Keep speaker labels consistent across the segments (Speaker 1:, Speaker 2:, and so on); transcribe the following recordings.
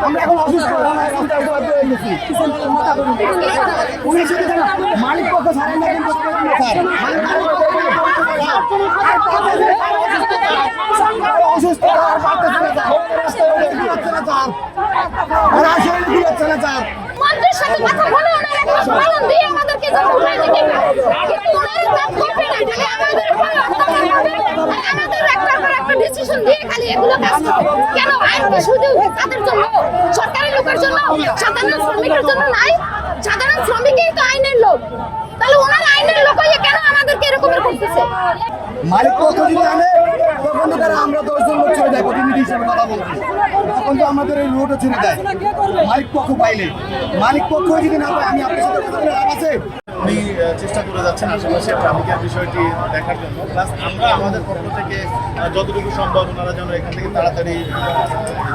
Speaker 1: আমরা এখন অসুস্থ মালিক পক্ষ ছাড়েন না কিন্তু অসুস্থ
Speaker 2: মন্ত্রীর সাথে কথা বলে ওনারা একটা পালন দিয়ে আমাদেরকে যখন উঠায় দিতে কিন্তু ওনারা কাজ করবে না খালি আমাদের একটা ডিসিশন দিয়ে খালি এগুলো কাজ করবে কেন আইন কি শুধু তাদের জন্য সরকারি লোকের জন্য সাধারণ শ্রমিকের জন্য নাই সাধারণ শ্রমিকই তো আইনের লোক তাহলে ওনারা আইনের লোক হয়ে কেন আমাদেরকে এরকম করতেছে
Speaker 1: মালিক পক্ষ যদি আনে তখন তো তারা আমরা 10 জন লোক ছেড়ে দেয় প্রতিনিধি হিসেবে কথা বলছি তখন তো আমাদের এই রোডও ছেড়ে দেয় মালিক পক্ষ পাইলে মালিক পক্ষ যদি না পায় আমি আপনার সাথে কথা বলে লাভ আছে
Speaker 3: উনি চেষ্টা করে যাচ্ছেন আশেপাশে ট্রাফিকের বিষয়টি দেখার জন্য প্লাস আমরা আমাদের পক্ষ থেকে যতটুকু সম্ভব ওনারা যেন এখান থেকে তাড়াতাড়ি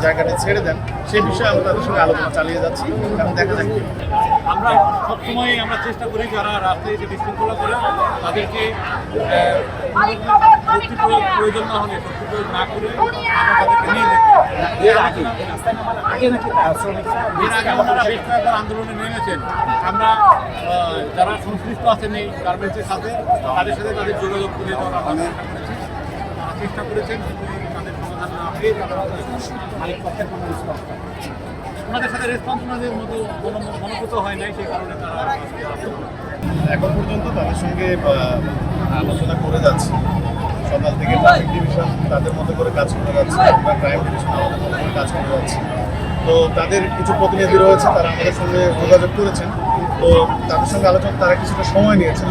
Speaker 3: জায়গাটা ছেড়ে দেন সেই বিষয়ে আমরা তাদের সঙ্গে আলোচনা চালিয়ে যাচ্ছি এবং দেখা যাক
Speaker 4: আমরা সবসময় আমরা চেষ্টা করি যারা রাস্তায় এসে বিশৃঙ্খলা করে তাদেরকে প্রয়োজন না হলে শক্তি প্রয়োগ না করে আমরা তাদেরকে নিয়ে দেখি এর আগে ওনারা বেশ কয়েকবার আন্দোলনে নেমেছেন আমরা যারা সংশ্লিষ্ট আছেন এই গার্মেন্টসের সাথে তাদের সাথে তাদের যোগাযোগ করে দেওয়ার আমরা চেষ্টা করেছেন কিন্তু তাদের সমাধান না পেয়ে তারা মালিক পক্ষের কোনো রেসপন্স ওনাদের সাথে রেসপন্স ওনাদের মতো মনোভূত হয় নাই সেই কারণে তারা
Speaker 3: এখন পর্যন্ত তাদের সঙ্গে আলোচনা করে যাচ্ছি সকাল থেকে ট্রাফিক ডিভিশন তাদের মতো করে কাজ করে যাচ্ছে বা ক্রাইম ডিভিশন আমাদের মতো করে কাজ করে যাচ্ছে তো তাদের কিছু প্রতিনিধি রয়েছে তারা আমাদের সঙ্গে যোগাযোগ করেছেন তো তাদের সঙ্গে আলোচনা তারা কিছুটা সময় নিয়েছেন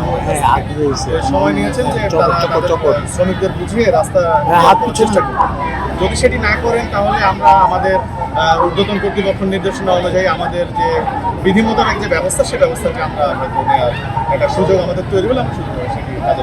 Speaker 3: সময় নিয়েছেন যে তারা শ্রমিকদের বুঝিয়ে রাস্তা চেষ্টা করবেন যদি সেটি না করেন তাহলে আমরা আমাদের ঊর্ধ্বতন কর্তৃপক্ষের নির্দেশনা অনুযায়ী আমাদের যে বিধি মোতাবেক যে ব্যবস্থা সে ব্যবস্থাকে আমরা হয়তো নেওয়ার একটা সুযোগ আমাদের তৈরি হলে আমরা সুযোগ সেটি কাজে